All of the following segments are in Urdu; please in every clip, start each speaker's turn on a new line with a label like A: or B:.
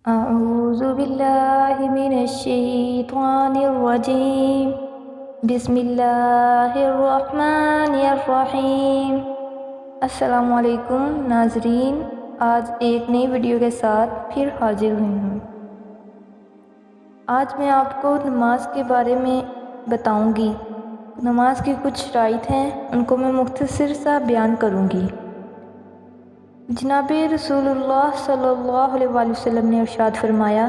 A: أعوذ بالله من الشيطان الرجيم بسم الله الرحمن الرحیم۔ السلام علیکم ناظرین، آج ایک نئی ویڈیو کے ساتھ پھر حاضر ہوئی ہوں۔ آج میں آپ کو نماز کے بارے میں بتاؤں گی۔ نماز کی کچھ شرائط ہیں، ان کو میں مختصر سا بیان کروں گی۔ جناب رسول اللہ صلی اللہ علیہ وآلہ وسلم نے ارشاد فرمایا،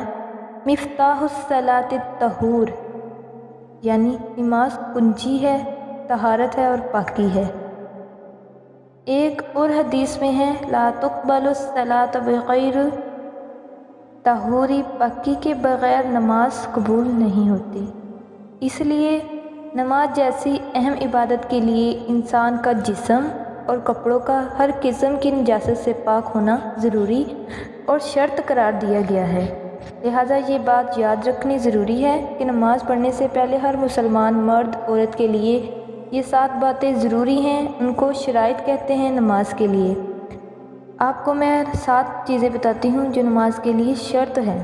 A: مفتاح الصلاۃ الطہور، یعنی نماز کنجی ہے، طہارت ہے اور پاکی ہے۔ ایک اور حدیث میں ہے، لا تقبل الصلاۃ بغیر طہوری، پاکی کے بغیر نماز قبول نہیں ہوتی۔ اس لیے نماز جیسی اہم عبادت کے لیے انسان کا جسم اور کپڑوں کا ہر قسم کی نجاست سے پاک ہونا ضروری اور شرط قرار دیا گیا ہے۔ لہٰذا یہ بات یاد رکھنی ضروری ہے کہ نماز پڑھنے سے پہلے ہر مسلمان مرد عورت کے لیے یہ 7 باتیں ضروری ہیں، ان کو شرائط کہتے ہیں نماز کے لیے۔ آپ کو میں 7 چیزیں بتاتی ہوں جو نماز کے لیے شرط ہے۔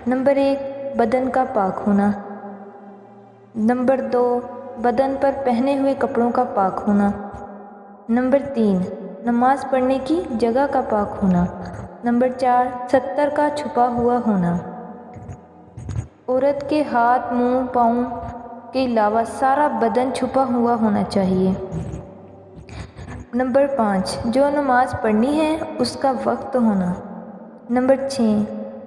A: نمبر 1، بدن کا پاک ہونا۔ نمبر 2، بدن پر پہنے ہوئے کپڑوں کا پاک ہونا۔ نمبر 3، نماز پڑھنے کی جگہ کا پاک ہونا۔ نمبر 4، ستر کا چھپا ہوا ہونا۔ عورت کے ہاتھ، منہ، پاؤں کے علاوہ سارا بدن چھپا ہوا ہونا چاہیے۔ نمبر 5، جو نماز پڑھنی ہے اس کا وقت ہونا۔ نمبر 6،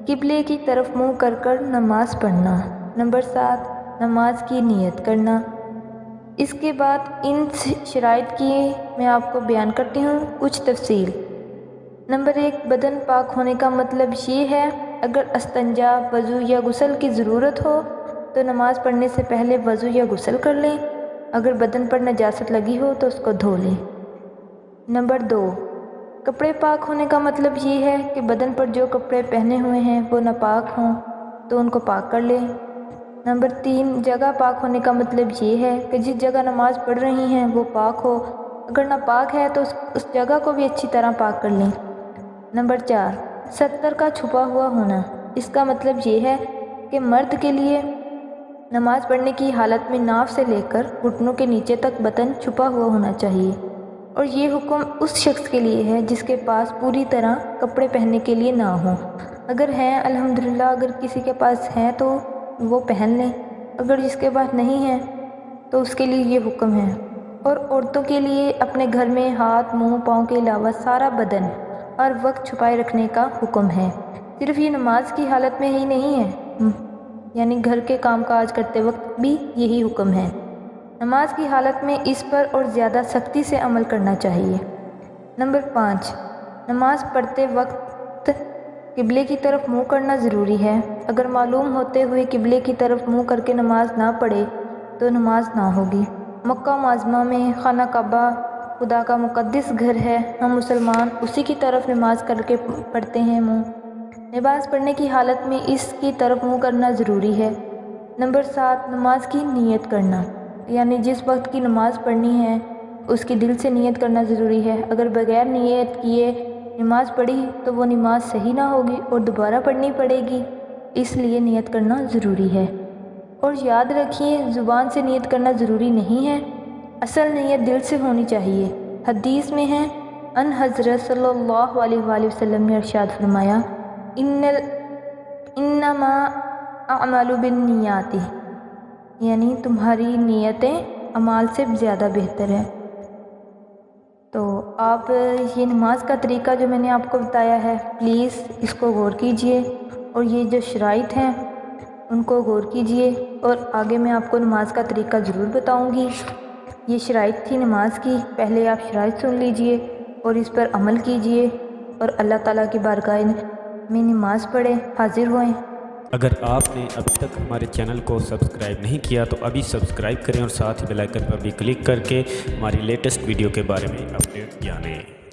A: قبلے کی طرف منہ کر کر نماز پڑھنا۔ نمبر 7، نماز کی نیت کرنا۔ اس کے بعد ان شرائط کی میں آپ کو بیان کرتی ہوں کچھ تفصیل۔ نمبر 1، بدن پاک ہونے کا مطلب یہ ہے، اگر استنجا، وضو یا غسل کی ضرورت ہو تو نماز پڑھنے سے پہلے وضو یا غسل کر لیں۔ اگر بدن پر نجاست لگی ہو تو اس کو دھو لیں۔ نمبر 2، کپڑے پاک ہونے کا مطلب یہ ہے کہ بدن پر جو کپڑے پہنے ہوئے ہیں وہ ناپاک ہوں تو ان کو پاک کر لیں۔ نمبر 3، جگہ پاک ہونے کا مطلب یہ ہے کہ جس جگہ نماز پڑھ رہی ہیں وہ پاک ہو، اگر ناپاک ہے تو اس جگہ کو بھی اچھی طرح پاک کر لیں۔ نمبر 4، ستر کا چھپا ہوا ہونا۔ اس کا مطلب یہ ہے کہ مرد کے لیے نماز پڑھنے کی حالت میں ناف سے لے کر گھٹنوں کے نیچے تک بدن چھپا ہوا ہونا چاہیے، اور یہ حکم اس شخص کے لیے ہے جس کے پاس پوری طرح کپڑے پہننے کے لیے نہ ہوں۔ اگر ہیں الحمدللہ، اگر کسی کے پاس ہیں تو وہ پہن لیں، اگر جس کے پاس نہیں ہے تو اس کے لیے یہ حکم ہے۔ اور عورتوں کے لیے اپنے گھر میں ہاتھ، منہ، پاؤں کے علاوہ سارا بدن ہر وقت چھپائے رکھنے کا حکم ہے۔ صرف یہ نماز کی حالت میں ہی نہیں ہے، یعنی گھر کے کام کاج کرتے وقت بھی یہی حکم ہے۔ نماز کی حالت میں اس پر اور زیادہ سختی سے عمل کرنا چاہیے۔ نمبر 5، نماز پڑھتے وقت قبلے کی طرف منہ کرنا ضروری ہے۔ اگر معلوم ہوتے ہوئے قبلے کی طرف منہ کر کے نماز نہ پڑھے تو نماز نہ ہوگی۔ مکہ معظمہ میں خانہ کعبہ خدا کا مقدس گھر ہے، ہم مسلمان اسی کی طرف نماز کر کے پڑھتے ہیں منہ۔ نماز پڑھنے کی حالت میں اس کی طرف منہ کرنا ضروری ہے۔ نمبر 7، نماز کی نیت کرنا، یعنی جس وقت کی نماز پڑھنی ہے اس کی دل سے نیت کرنا ضروری ہے۔ اگر بغیر نیت کیے نماز پڑھی تو وہ نماز صحیح نہ ہوگی اور دوبارہ پڑھنی پڑے گی، اس لیے نیت کرنا ضروری ہے۔ اور یاد رکھیے، زبان سے نیت کرنا ضروری نہیں ہے، اصل نیت دل سے ہونی چاہیے۔ حدیث میں ہے، ان حضرت صلی اللہ علیہ وآلہ وسلم نے ارشاد فرمایا، انما اعمال بالنیات، یعنی تمہاری نیتیں اعمال سے زیادہ بہتر ہیں۔ تو آپ یہ نماز کا طریقہ جو میں نے آپ کو بتایا ہے، پلیز اس کو غور کیجئے، اور یہ جو شرائط ہیں ان کو غور کیجئے، اور آگے میں آپ کو نماز کا طریقہ ضرور بتاؤں گی۔ یہ شرائط تھی نماز کی، پہلے آپ شرائط سن لیجئے اور اس پر عمل کیجئے، اور اللہ تعالیٰ کی بارگاہ میں نماز پڑھیں، حاضر ہوئیں۔
B: اگر آپ نے ابھی تک ہمارے چینل کو سبسکرائب نہیں کیا تو ابھی سبسکرائب کریں، اور ساتھ ہی بیل آئکن پر بھی کلک کر کے ہماری لیٹسٹ ویڈیو کے بارے میں اپڈیٹ جانیں۔